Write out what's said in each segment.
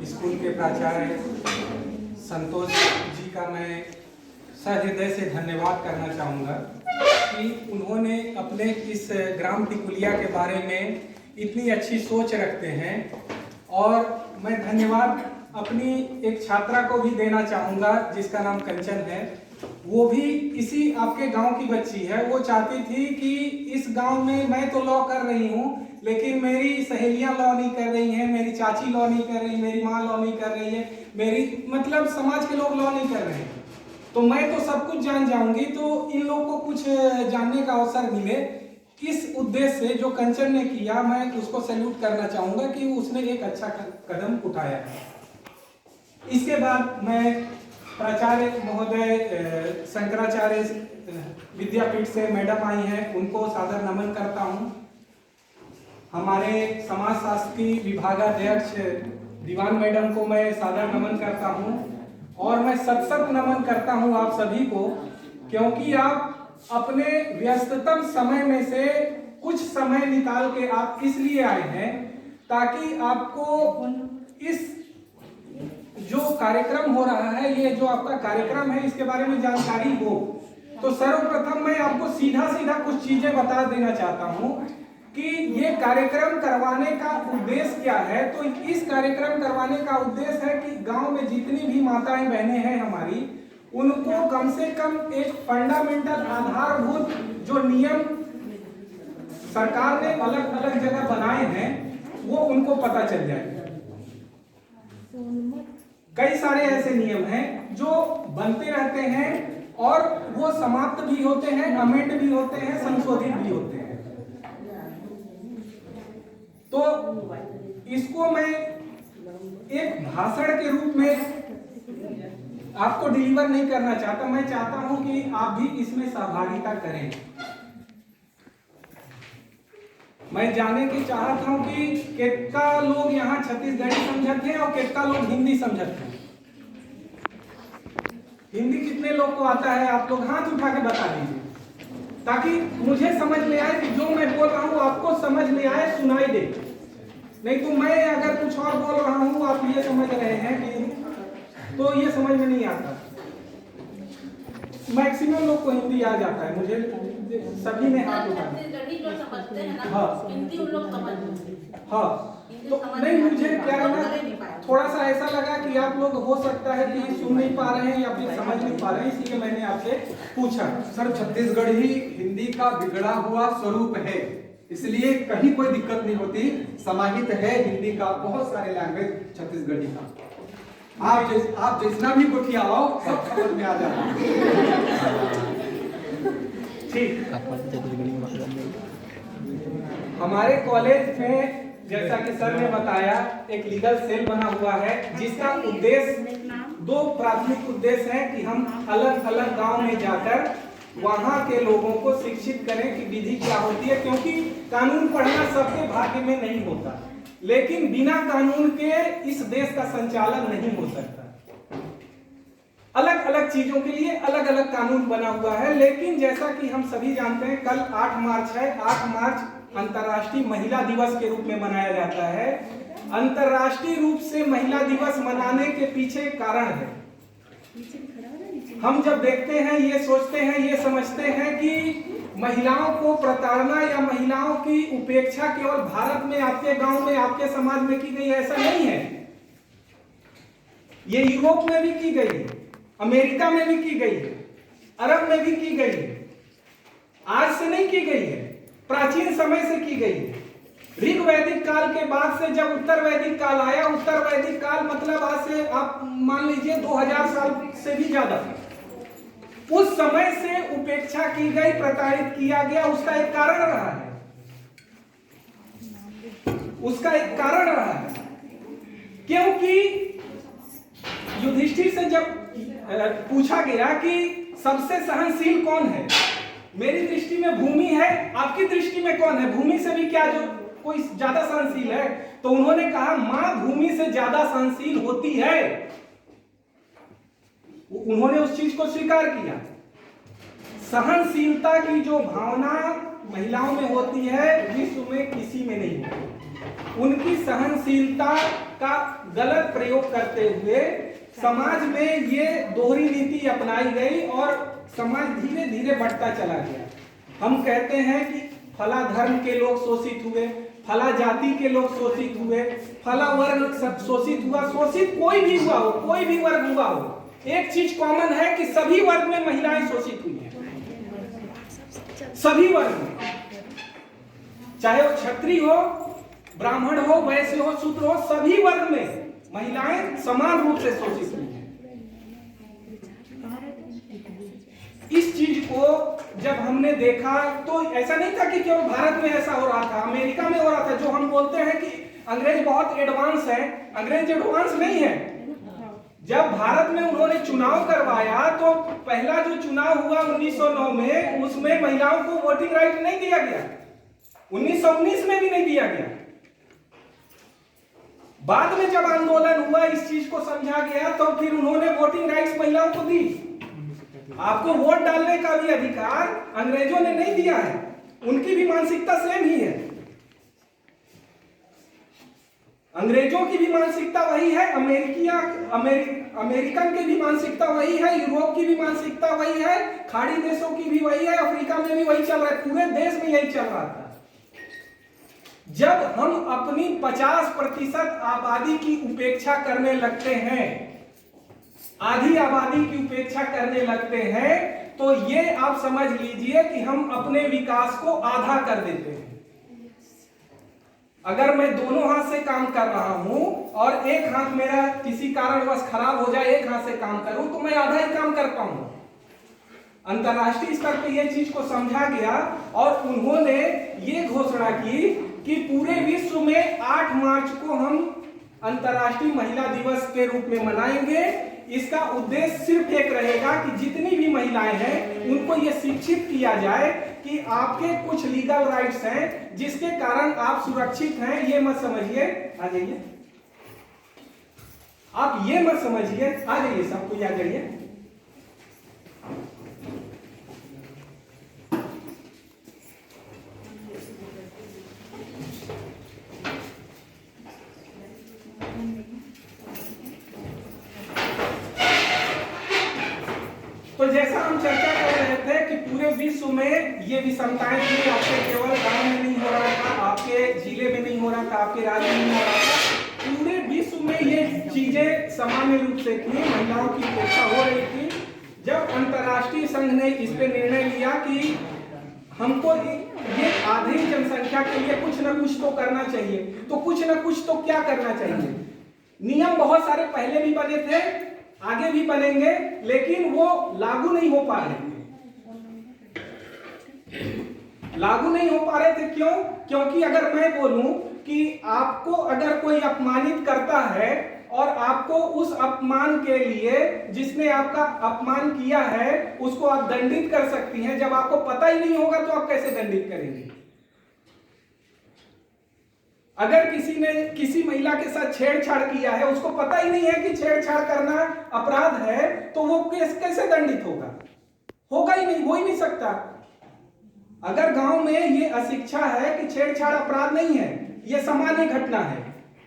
School के प्राचार्य संतोष जी का मैं सहृदय से धन्यवाद करना चाहूँगा कि उन्होंने अपने इस ग्राम टिकुलिया के बारे में इतनी अच्छी सोच रखते हैं। और मैं धन्यवाद अपनी एक छात्रा को भी देना चाहूँगा जिसका नाम कंचन है। वो भी इसी आपके गांव की बच्ची है। वो चाहती थी कि इस गांव में मैं तो लॉ कर रही हूँ, लेकिन मेरी सहेलियां लॉ नहीं कर रही हैं, मेरी चाची लॉ नहीं कर रही, मेरी माँ लॉ नहीं कर रही है, मेरी मतलब समाज के लोग लॉ नहीं कर रहे हैं, तो मैं तो सब कुछ जान जाऊंगी। तो इन लोगों को कुछ जानने का अवसर मिले, इस उद्देश्य से जो कंचन ने किया, मैं उसको सैल्यूट करना चाहूँगा कि उसने एक अच्छा कदम उठाया। इसके बाद मैं प्राचार्य महोदय शंकराचार्य विद्यापीठ से मैडम आई हैं, उनको सादर नमन करता हूं। हमारे समाजशास्त्र की विभागाध्यक्ष दीवान मैडम को मैं सादर नमन करता हूं। और मैं सत नमन करता हूं आप सभी को, क्योंकि आप अपने व्यस्ततम समय में से कुछ समय निकाल के आप इसलिए आए हैं ताकि आपको इस जो कार्यक्रम हो रहा है, ये जो आपका कार्यक्रम है, इसके बारे में जानकारी हो। तो सर्वप्रथम मैं आपको सीधा कुछ चीजें बता देना चाहता हूं कि ये कार्यक्रम करवाने का उद्देश्य क्या है। तो इस कार्यक्रम करवाने का उद्देश्य है कि गांव में जितनी भी माताएं बहनें हैं हमारी, उनको कम से कम एक फंडामेंटल आधारभूत जो नियम सरकार ने अलग अलग जगह बनाए हैं वो उनको पता चल जाए। कई सारे ऐसे नियम हैं जो बनते रहते हैं और वो समाप्त भी होते हैं, अमेंड भी होते हैं, संशोधित भी होते हैं। तो इसको मैं एक भाषण के रूप में आपको डिलीवर नहीं करना चाहता। मैं चाहता हूं कि आप भी इसमें सहभागिता करें। मैं जानने की चाहता हूं कि कितना लोग यहाँ छत्तीसगढ़ी समझते हैं और कितना लोग हिंदी समझते हैं। हिंदी कितने लोग को आता है? आप लोग हाथ उठा के बता दीजिए, ताकि मुझे समझ में आए कि जो मैं बोल रहा हूँ आपको समझ में आए, सुनाई दे। नहीं तो मैं अगर कुछ और बोल रहा हूँ, आप ये समझ रहे हैं कि, तो ये समझ में नहीं आता। मैक्सिमम लोग को हिंदी आ जाता है, मुझे सभी ने हाथ उठाया। हाँ, तो नहीं, मुझे क्या है ना, थोड़ा सा ऐसा लगा कि आप लोग हो सकता है कि सुन नहीं पा रहे हैं या फिर समझ नहीं पा रहे हैं, इसलिए मैंने आपसे पूछा। सर, छत्तीसगढ़ी हिंदी का बिगड़ा हुआ स्वरूप है, इसलिए कहीं कोई दिक्कत नहीं होती। समाहित है हिंदी का, बहुत सारे लैंग्वेज छत्तीसगढ़ी का। आप जितना भी गोठियाओ सब समझ में आ जाता। ठीक, हमारे कॉलेज में जैसा कि सर ने बताया एक लीगल सेल बना हुआ है, जिसका उद्देश्य दो प्राथमिक उद्देश्य है कि हम अलग अलग गांव में जाकर वहां के लोगों को शिक्षित करें कि विधि क्या होती है। क्योंकि कानून पढ़ना सबके भाग्य में नहीं होता, लेकिन बिना कानून के इस देश का संचालन नहीं हो सकता। अलग अलग चीजों के लिए अलग अलग कानून बना हुआ है। लेकिन जैसा कि हम सभी जानते हैं, कल 8 मार्च है। 8 मार्च अंतर्राष्ट्रीय महिला दिवस के रूप में मनाया जाता है। अंतर्राष्ट्रीय रूप से महिला दिवस मनाने के पीछे कारण है। हम जब देखते हैं, ये सोचते हैं, ये समझते हैं कि महिलाओं को प्रताड़ना या महिलाओं की उपेक्षा केवल भारत में, आपके गांव में, आपके समाज में की गई है, ऐसा नहीं है। ये यूरोप में भी की गई है, अमेरिका में भी की गई है, अरब में भी की गई है। आज से नहीं की गई है, प्राचीन समय से की गई है। ऋग वैदिक काल के बाद से जब उत्तर वैदिक काल आया, उत्तर वैदिक काल मतलब आज से आप मान लीजिए 2000 साल से भी ज्यादा, उस समय से उपेक्षा की गई, प्रताड़ित किया गया। उसका एक कारण रहा है, उसका एक कारण रहा है। क्योंकि युधिष्ठिर से जब पूछा गया कि सबसे सहनशील कौन है, मेरी दृष्टि में भूमि है, आपकी दृष्टि में कौन है? भूमि से भी क्या जो कोई ज्यादा सहनशील है? तो उन्होंने कहा मां भूमि से ज्यादा सहनशील होती है। उन्होंने उस चीज को स्वीकार किया। सहनशीलता की जो भावना महिलाओं में होती है, विश्व में किसी में नहीं होती। उनकी सहनशीलता का गलत प्रयोग करते हुए समाज में ये दोहरी नीति अपनाई गई और समाज धीरे धीरे बढ़ता चला गया। हम कहते हैं कि फला धर्म के लोग शोषित हुए, फला जाति के लोग शोषित हुए, फला वर्ग शोषित हुआ। शोषित कोई भी हुआ हो, कोई भी वर्ग हुआ हो, एक चीज कॉमन है कि सभी वर्ग में महिलाएं शोषित हुई हैं। सभी वर्ग में, चाहे वो क्षत्रिय हो, ब्राह्मण हो, वैश्य हो, शूद्र हो, सभी वर्ग में महिलाएं समान रूप से शोषित हुई हैं। इस चीज को जब हमने देखा तो ऐसा नहीं था कि केवल भारत में ऐसा हो रहा था, अमेरिका में हो रहा था। जो हम बोलते हैं कि अंग्रेज बहुत एडवांस है, अंग्रेज एडवांस नहीं है। जब भारत में उन्होंने चुनाव करवाया तो पहला जो चुनाव हुआ 1909 में, उसमें महिलाओं को वोटिंग राइट नहीं दिया गया। 1919 में भी नहीं दिया गया। बाद में जब आंदोलन हुआ, इस चीज को समझा गया, तो फिर उन्होंने वोटिंग राइट्स महिलाओं को दी। आपको वोट डालने का भी अधिकार अंग्रेजों ने नहीं दिया है। उनकी भी मानसिकता सेम ही है, अंग्रेजों की भी मानसिकता वही है, अमेरिकन की भी मानसिकता वही है, यूरोप की भी मानसिकता वही है, खाड़ी देशों की भी वही है, अफ्रीका में भी वही चल रहा है, पूरे देश में यही चल रहा था। जब हम अपनी 50% आबादी की उपेक्षा करने लगते हैं, आधी आबादी की उपेक्षा करने लगते हैं, तो ये आप समझ लीजिए कि हम अपने विकास को आधा कर देते हैं। अगर मैं दोनों हाथ से काम कर रहा हूं और एक हाथ मेरा किसी कारणवश खराब हो जाए, एक हाथ से काम करूं, तो मैं आधा ही काम कर पाऊंगा। अंतरराष्ट्रीय स्तर पर यह चीज को समझा गया और उन्होंने ये घोषणा की कि पूरे विश्व में 8 मार्च को हम अंतरराष्ट्रीय महिला दिवस के रूप में मनाएंगे। इसका उद्देश्य सिर्फ एक रहेगा कि जितनी भी महिलाएं हैं उनको यह शिक्षित किया जाए कि आपके कुछ लीगल राइट्स हैं जिसके कारण आप सुरक्षित हैं। ये मत समझिए, आ जाइए, आप ये मत समझिए, आ जाइए, सबको आ जाइए। तो जैसा हम चर्चा कर रहे थे कि पूरे विश्व में ये विषमताएं थी, आपके केवल गांव में नहीं हो रहा था, आपके जिले में नहीं हो रहा था, आपके राज्य में नहीं हो रहा था, पूरे विश्व में ये चीजें सामान्य रूप से थी, महिलाओं की उपेक्षा हो रही थी। जब अंतरराष्ट्रीय संघ ने इस पे निर्णय लिया कि हमको ये आधी जनसंख्या के लिए कुछ न कुछ तो करना चाहिए, तो कुछ न कुछ तो क्या करना चाहिए। नियम बहुत सारे पहले भी बने थे, आगे भी बनेंगे, लेकिन वो लागू नहीं हो पा रहे थे। लागू नहीं हो पा रहे थे क्यों? क्योंकि अगर मैं बोलूं कि आपको अगर कोई अपमानित करता है और आपको उस अपमान के लिए, जिसने आपका अपमान किया है, उसको आप दंडित कर सकती हैं, जब आपको पता ही नहीं होगा तो आप कैसे दंडित करेंगे? अगर किसी ने किसी महिला के साथ छेड़छाड़ किया है, उसको पता ही नहीं है कि छेड़छाड़ करना अपराध है, तो वो कैसे दंडित होगा? होगा ही नहीं, हो ही नहीं सकता। अगर गांव में ये अशिक्षा है कि छेड़छाड़ अपराध नहीं है, ये सामान्य घटना है,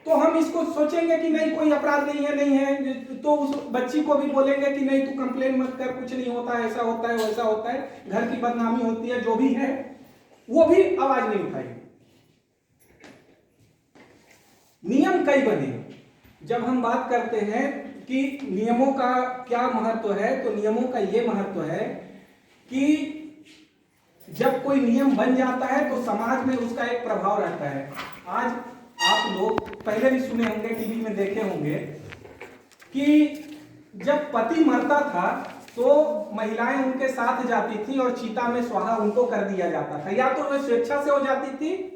तो हम इसको सोचेंगे कि नहीं कोई अपराध नहीं है, तो उस बच्ची को भी बोलेंगे कि नहीं तू कंप्लेन मत कर, कुछ नहीं होता, ऐसा होता है, वैसा होता है, घर की बदनामी होती है, जो भी है, वो भी आवाज नहीं उठाएगी। नियम कई बने। जब हम बात करते हैं कि नियमों का क्या महत्व है, तो नियमों का यह महत्व है कि जब कोई नियम बन जाता है तो समाज में उसका एक प्रभाव रहता है। आज आप लोग पहले भी सुने होंगे, टीवी में देखे होंगे कि जब पति मरता था तो महिलाएं उनके साथ जाती थी और चिता में स्वाहा उनको कर दिया जाता था। या तो वे स्वेच्छा से हो जाती थी,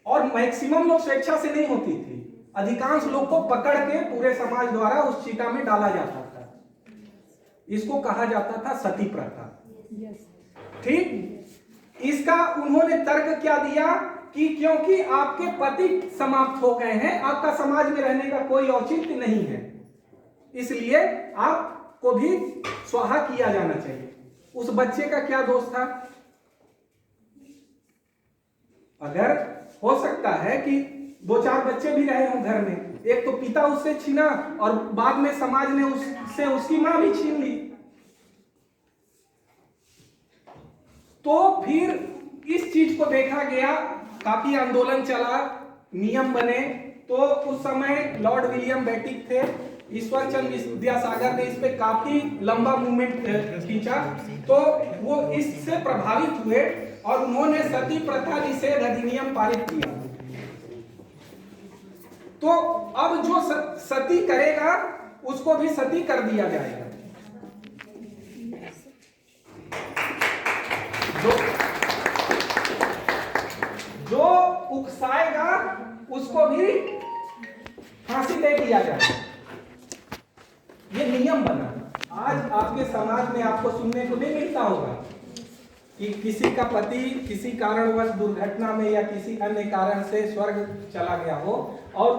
और मैक्सिमम लोग स्वेच्छा से नहीं होती थी, अधिकांश लोग को पकड़ के पूरे समाज द्वारा उस चिता में डाला जाता था। इसको कहा जाता था सती प्रथा। ठीक, इसका उन्होंने तर्क क्या दिया कि क्योंकि आपके पति समाप्त हो गए हैं, आपका समाज में रहने का कोई औचित्य नहीं है, इसलिए आपको भी स्वाहा किया जाना चाहिए। उस बच्चे का क्या दोष था? अगर हो सकता है कि 2-4 बच्चे भी रहे हों घर में, एक तो पिता उससे छीना और बाद में समाज ने उससे उसकी मां भी छीन ली। तो फिर इस चीज को देखा गया, काफी आंदोलन चला, नियम बने। तो उस समय लॉर्ड विलियम बेटिक थे, ईश्वरचंद्र विद्यासागर ने इस पे काफी लंबा मूवमेंट खींचा। तो वो इससे प्रभावित हुए और उन्होंने सती प्रथा निषेध अधिनियम पारित किया। तो अब जो सती करेगा उसको भी सती कर दिया जाएगा। जो उकसाएगा उसको भी फांसी दे दिया जाएगा। ये नियम बना। आज आपके समाज में आपको सुनने को नहीं मिलता होगा कि किसी का पति किसी कारणवश दुर्घटना में या किसी अन्य कारण से स्वर्ग चला गया हो और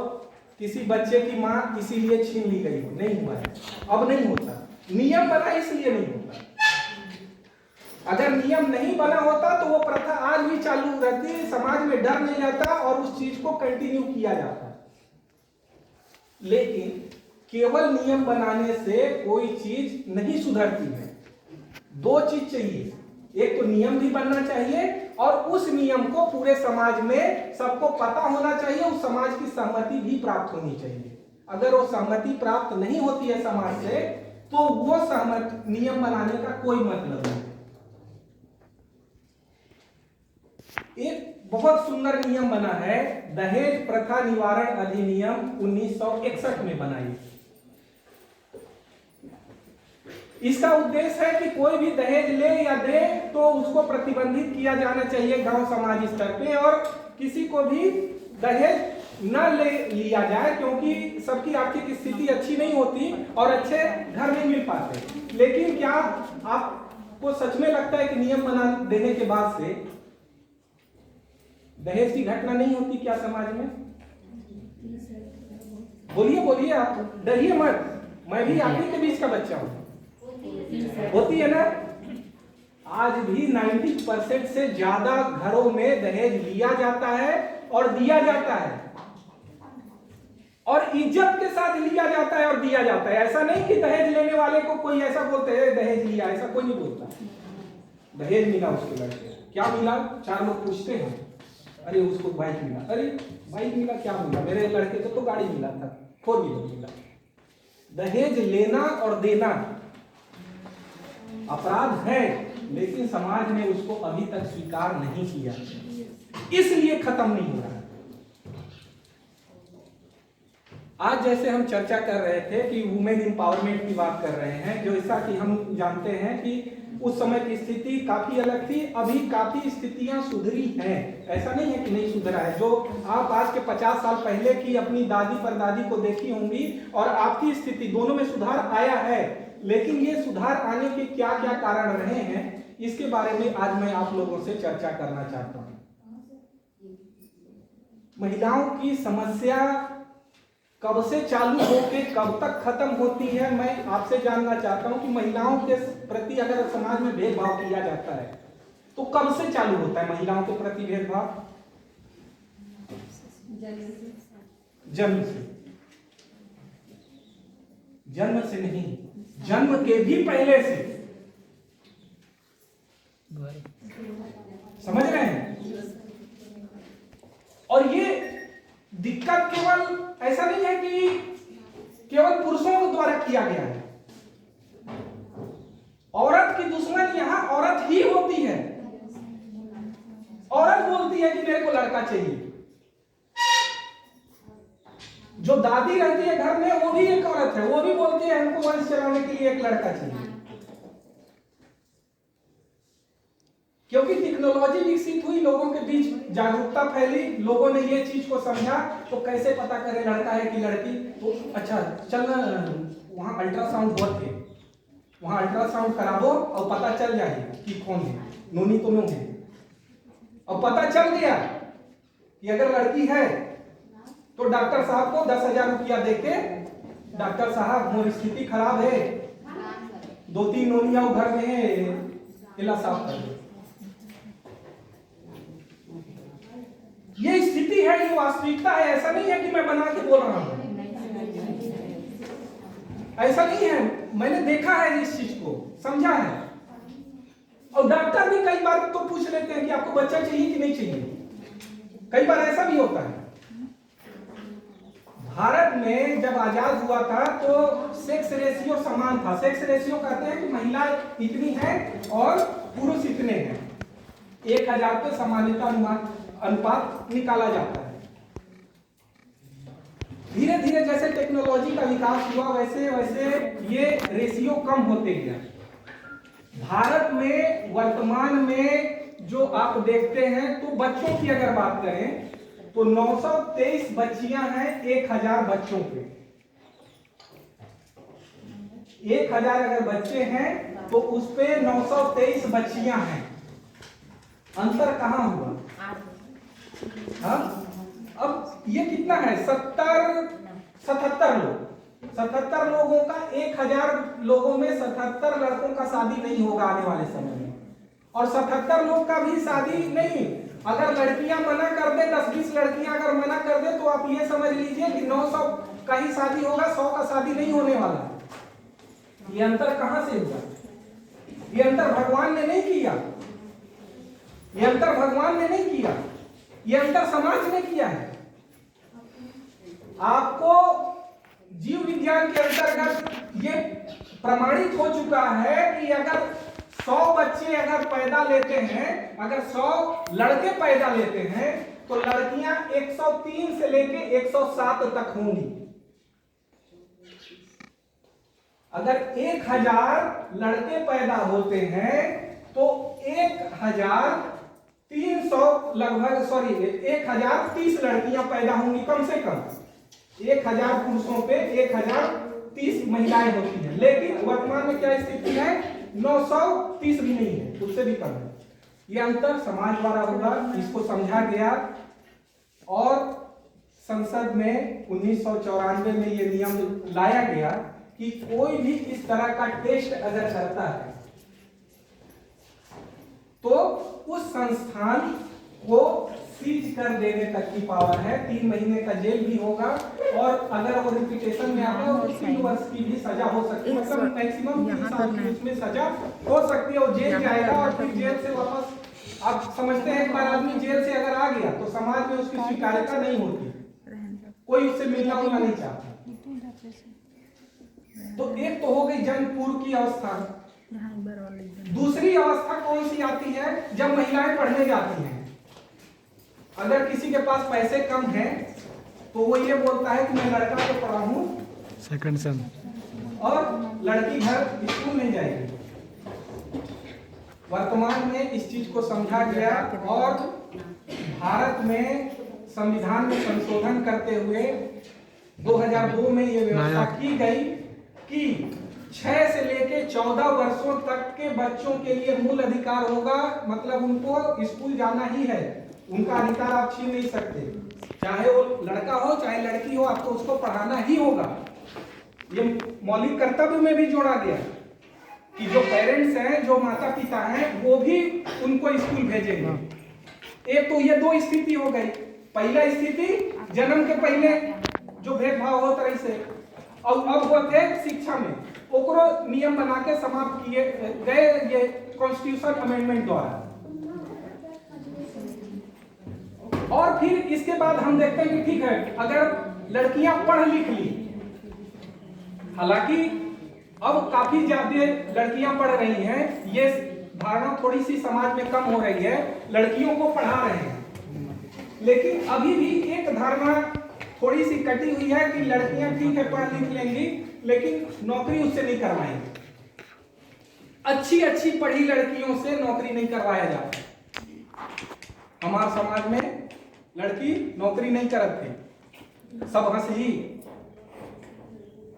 किसी बच्चे की मां इसीलिए छीन ली गई हो। नहीं हुआ है, अब नहीं होता। नियम बना इसलिए नहीं होता। अगर नियम नहीं बना होता तो वो प्रथा आज भी चालू रहती, समाज में डर नहीं रहता और उस चीज को कंटिन्यू किया जाता। लेकिन केवल नियम बनाने से कोई चीज नहीं सुधरती है। 2 चीज चाहिए, एक तो नियम भी बनना चाहिए और उस नियम को पूरे समाज में सबको पता होना चाहिए, उस समाज की सहमति भी प्राप्त होनी चाहिए। अगर वो सहमति प्राप्त नहीं होती है समाज से तो वो सहमति नियम बनाने का कोई मतलब नहीं। एक बहुत सुंदर नियम बना है, दहेज प्रथा निवारण अधिनियम 1961 में बनाई। इसका उद्देश्य है कि कोई भी दहेज ले या दे तो उसको प्रतिबंधित किया जाना चाहिए गांव समाज स्तर पे, और किसी को भी दहेज न ले लिया जाए, क्योंकि सबकी आर्थिक स्थिति अच्छी नहीं होती और अच्छे घर नहीं मिल पाते। लेकिन क्या आपको सच में लगता है कि नियम बना देने के बाद से दहेज की घटना नहीं होती क्या समाज में? बोलिए बोलिए, आप डरिए मत, मैं भी आप ही के बीच का बच्चा हूं। होती है ना? आज भी 90% से ज्यादा घरों में दहेज लिया जाता है और दिया जाता है, और इज्जत के साथ लिया जाता है और दिया जाता है। ऐसा नहीं कि दहेज लेने वाले को कोई ऐसा बोलते हैं दहेज लिया, ऐसा कोई नहीं बोलता। दहेज मिला उसके लड़के, क्या मिला? 4 लोग पूछते हैं, अरे उसको बाइक मिला, अरे बाइक मिला, क्या मिला? मेरे लड़के को तो गाड़ी मिला था, 4 व्हीलर मिला। दहेज लेना और देना अपराध है, लेकिन समाज ने उसको अभी तक स्वीकार नहीं किया, इसलिए खत्म नहीं हो रहा। आज जैसे हम चर्चा कर रहे थे कि वुमेन एम्पावरमेंट की बात कर रहे हैं, जो ऐसा कि हम जानते हैं कि उस समय की स्थिति काफी अलग थी, अभी काफी स्थितियां सुधरी हैं। ऐसा नहीं है कि नहीं सुधरा है। जो आप आज के 50 साल पहले की अपनी दादी परदादी को देखी होंगी और आपकी स्थिति, दोनों में सुधार आया है। लेकिन ये सुधार आने के क्या क्या कारण रहे हैं, इसके बारे में आज मैं आप लोगों से चर्चा करना चाहता हूं। महिलाओं की समस्या कब से चालू होके कब तक खत्म होती है, मैं आपसे जानना चाहता हूं कि महिलाओं के प्रति अगर समाज में भेदभाव किया जाता है तो कब से चालू होता है महिलाओं के प्रति भेदभाव? जन्म से। जन्म से नहीं, जन्म के भी पहले से। समझ रहे हैं? और ये दिक्कत केवल ऐसा नहीं है कि केवल पुरुषों द्वारा किया गया है। औरत की दुश्मन यहां औरत ही होती है। औरत बोलती है कि मेरे को लड़का चाहिए। जो दादी रहती है घर में वो भी एक औरत है, वो भी बोलती है हमको वंश चलाने के लिए एक लड़का चाहिए। क्योंकि टेक्नोलॉजी विकसित हुई, लोगों के बीच जागरूकता फैली, लोगों ने ये चीज को समझा, तो कैसे पता करें लड़का है कि लड़की? तो अच्छा चल वहां अल्ट्रासाउंड हुआ थे, वहां अल्ट्रासाउंड करा दो और पता चल जाएगा कि कौन है, नोनी तो नो है। और पता चल गया कि अगर लड़की है तो डॉक्टर साहब को 10,000 रुपया देके, डॉक्टर साहब मोर स्थिति खराब है, 2-3 नोनिया घर में है, इला साफ कर दो। ये स्थिति है, ये वास्तविकता है। ऐसा नहीं है कि मैं बना के बोल रहा हूं, ऐसा नहीं है। मैंने देखा है इस चीज को, समझा है। और डॉक्टर भी कई बार तो पूछ लेते हैं कि आपको बच्चा चाहिए कि नहीं चाहिए, कई बार ऐसा भी होता है। भारत में जब आजाद हुआ था तो सेक्स रेशियो समान था। सेक्स रेशियो कहते हैं कि महिला इतनी है और पुरुष इतने हैं, 1000 पे समानता अनुपात निकाला जाता है। धीरे धीरे जैसे टेक्नोलॉजी का विकास हुआ वैसे वैसे ये रेशियो कम होते गया। भारत में वर्तमान में जो आप देखते हैं, तो बच्चों की अगर बात करें तो 923 बच्चियां हैं 1000 बच्चों पे। 1000 अगर बच्चे हैं तो उस पे 923 बच्चियां हैं। अंतर कहां हुआ? हाँ, अब ये कितना है? 77 लोग। 77 लोगों का 1000 लोगों में 77 लड़कों का शादी नहीं होगा आने वाले समय में। और 77 लोग का भी शादी नहीं, अगर लड़कियां मना कर दे, 10-20 लड़कियां अगर मना कर दे तो आप ये समझ लीजिए कि 900 का ही शादी होगा, 100 का शादी नहीं होने वाला। ये अंतर कहां से हुआ? ये अंतर भगवान ने नहीं किया, ये अंतर भगवान ने नहीं किया, ये अंतर समाज ने किया है। आपको जीव विज्ञान के अंतर्गत ये प्रमाणित हो चुका है कि अगर 100 बच्चे अगर पैदा लेते हैं, अगर 100 लड़के पैदा लेते हैं तो लड़कियां 103 से लेके 107 तक होंगी। अगर 1000 लड़के पैदा होते हैं तो 1300 लगभग 1030 लड़कियां पैदा होंगी कम से कम। 1000 पुरुषों पे 1030 महिलाएं होती हैं। लेकिन वर्तमान में क्या स्थिति है? 930 भी नहीं है, उससे भी कम है। ये अंतर समाज द्वारा हुआ, इसको समझा गया और संसद में 1994 में ये नियम लाया गया कि कोई भी इस तरह का टेस्ट अगर करता है तो उस संस्थान को सीज कर देने तक की पावर है। 3 महीने का जेल भी होगा और अगर वो रिपीटेशन में आता है तो 3 वर्ष की भी सजा हो सकती है, मतलब मैक्सिमम 3 साल की उसमें सजा हो सकती है। और जेल जाएगा और फिर जेल से वापस, आप समझते हैं एक बार आदमी जेल से अगर आ गया तो समाज में उसकी स्वीकार्यता नहीं होती, कोई उससे मिलना उलना नहीं चाहता। तो एक तो हो गई जंग पूर्व की अवस्था। दूसरी अवस्था कौन सी आती है? जब महिलाएं पढ़ने जाती हैं। अगर किसी के पास पैसे कम हैं तो वो ये बोलता है कि मैं लड़का को पढ़ाऊं सेकंड सन और लड़की घर स्कूल नहीं जाएगी। वर्तमान में इस चीज को समझा गया और भारत में संविधान में संशोधन करते हुए 2002 में ये व्यवस्था की गई कि 6 से लेके 14 वर्षों तक के बच्चों के लिए मूल अधिकार होगा। मतलब उनको स्कूल जाना ही है, उनका अधिकार आप छीन नहीं सकते। चाहे वो लड़का हो चाहे लड़की हो, आपको उसको पढ़ाना ही होगा। ये मौलिक कर्तव्य में भी जोड़ा गया कि जो पेरेंट्स हैं, जो माता पिता हैं, वो भी उनको स्कूल भेजेंगे। एक तो ये 2 स्थिति हो गई। पहला स्थिति जन्म के पहले जो भेदभाव होता है इसे, और अब होते शिक्षा में, ओकरो नियम बना के समाप्त किए गए ये कॉन्स्टिट्यूशन अमेंडमेंट द्वारा। और फिर इसके बाद हम देखते हैं कि ठीक है, अगर लड़कियां पढ़ लिख ली, हालांकि अब काफी ज्यादा लड़कियां पढ़ रही हैं, ये धारणा थोड़ी सी समाज में कम हो रही है, लड़कियों को पढ़ा रहे हैं। लेकिन अभी भी एक धारणा थोड़ी सी कटी हुई है कि लड़कियां ठीक है पढ़ लिख लेंगी लेकिन नौकरी उससे नहीं करवाएंगे। अच्छी पढ़ी लड़कियों से नौकरी नहीं करवाया जाता। हमारे समाज में लड़की नौकरी नहीं करते, सब हंस ही।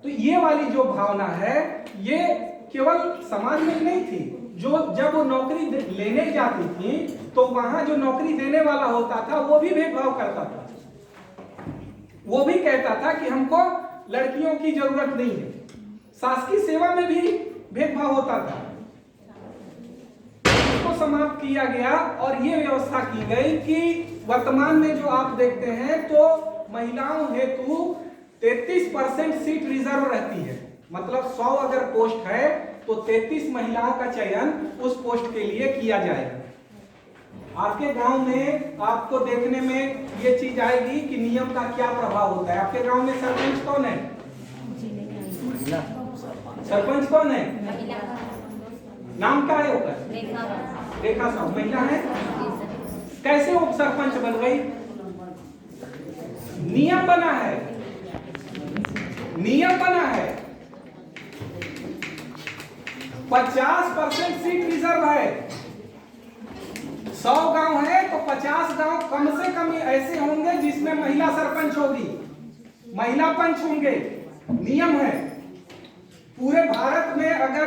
तो ये वाली जो भावना है ये केवल समाज में नहीं थी, जो जब वो नौकरी लेने जाती थी तो वहां जो नौकरी देने वाला होता था वो भी भेदभाव करता था। वो भी कहता था कि हमको लड़कियों की जरूरत नहीं है। शासकीय सेवा में भी भेदभाव होता था, इसको समाप्त किया गया और ये व्यवस्था की गई कि वर्तमान में जो आप देखते हैं तो महिलाओं हेतु 33% सीट रिजर्व रहती है। मतलब 100 अगर पोस्ट है तो 33 महिलाओं का चयन उस पोस्ट के लिए किया जाएगा। आपके गांव में आपको देखने में ये चीज आएगी कि नियम का क्या प्रभाव होता है। आपके गांव में सरपंच कौन है? सरपंच कौन है? नाम क्या है उसका? रेखा साहू महिला है। कैसे उप सरपंच बन गई? नियम बना है, नियम बना है। 50% सीट रिजर्व है। 100 गांव है तो 50 गांव कम से कम ऐसे होंगे जिसमें महिला सरपंच होगी, महिला पंच होंगे। नियम है। पूरे भारत में अगर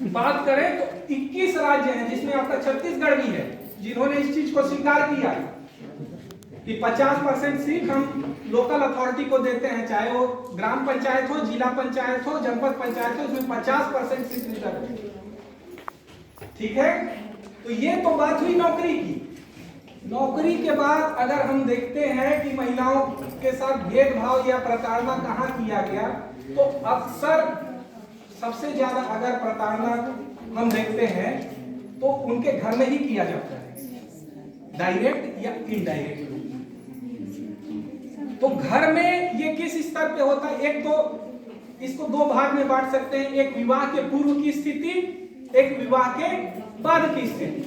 बात करें तो 21 राज्य हैं, जिसमें आपका छत्तीसगढ़ भी है, जिन्होंने इस चीज को स्वीकार किया कि 50% सीट हम लोकल अथॉरिटी को देते हैं, चाहे वो ग्राम पंचायत हो, जिला पंचायत हो, जनपद पंचायत हो, उसमें 50% सीट रिजर्व है। ठीक है, तो ये तो बात हुई नौकरी की। नौकरी के बाद अगर हम देखते हैं कि महिलाओं के साथ भेदभाव या प्रताड़ना कहाँ किया गया, तो अक्सर सबसे ज्यादा अगर प्रताड़ना हम देखते हैं तो उनके घर में ही किया जाता है, डायरेक्ट या इनडायरेक्ट। तो घर में ये किस स्तर पे होता है? एक तो इसको दो भाग में बांट सकते हैं, एक विवाह के पूर्व की स्थिति, एक विवाह के बाद की स्थिति।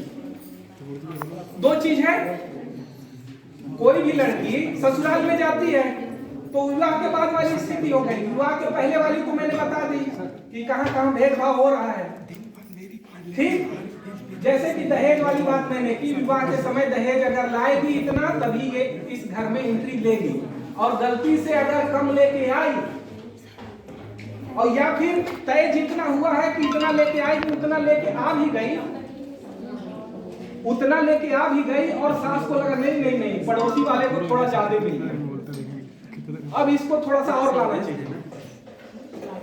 दो चीज है। कोई भी लड़की ससुराल में जाती है तो विवाह के बाद वाली स्थिति हो गई। विवाह के पहले वाली तो मैंने बता दी कि कहां कहां भेदभाव हो रहा है। ठीक, जैसे कि दहेज वाली बात मैंने की, विवाह के समय दहेज अगर लाएगी इतना तभी ये इस घर में एंट्री लेगी, और गलती से अगर कम लेके आई और या फिर तय जितना हुआ है कि इतना लेके आएगी, उतना लेके आ भी गई, उतना लेके आ भी गई और सास को लगा नहीं नहीं नहीं, पड़ोसी वाले को थोड़ा ज्यादा मिल गया, अब इसको थोड़ा सा और लाना चाहिए,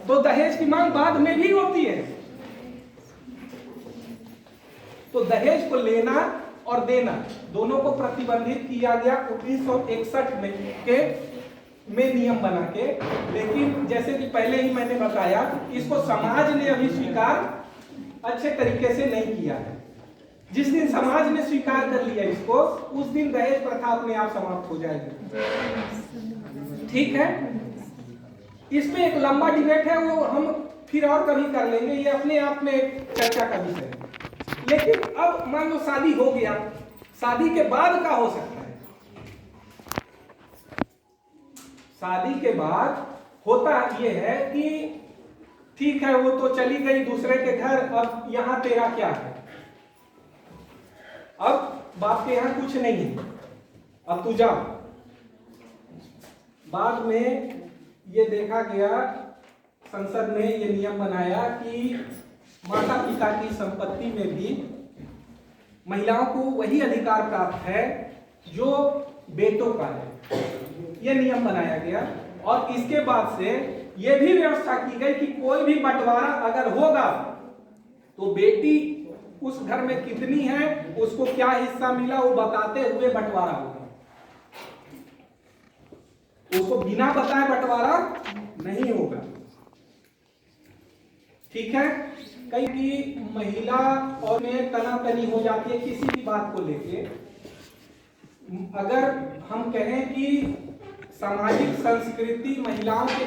तो दहेज की मांग बाद में भी होती है। तो दहेज को लेना और देना दोनों को प्रतिबंधित किया गया 1961 में नियम बना के। लेकिन जैसे कि पहले ही मैंने बताया, इसको समाज ने अभी स्वीकार अच्छे तरीके से नहीं किया है। जिस दिन समाज ने स्वीकार कर लिया इसको, उस दिन दहेज प्रथा अपने आप समाप्त हो जाएगी। ठीक है, इसमें एक लंबा डिबेट है, वो हम फिर और कभी कर लेंगे, ये अपने आप में चर्चा का विषय है। लेकिन अब मान लो शादी हो गया, शादी के बाद क्या हो सकता है? शादी के बाद होता ये है कि ठीक है, वो तो चली गई दूसरे के घर, अब यहां तेरा क्या है? अब बाप के यहां कुछ नहीं है, अब तू जा। बाद में ये देखा गया, संसद ने ये नियम बनाया कि माता पिता की संपत्ति में भी महिलाओं को वही अधिकार प्राप्त है जो बेटों का है। यह नियम बनाया गया, और इसके बाद से यह भी व्यवस्था की गई कि कोई भी बंटवारा अगर होगा तो बेटी उस घर में कितनी है, उसको क्या हिस्सा मिला, वो बताते हुए बंटवारा होगा। उसको बिना बताए बंटवारा नहीं होगा। ठीक है, कई की महिला और में तनातनी हो जाती है किसी भी बात को लेके। अगर हम कहें कि सामाजिक संस्कृति महिलाओं के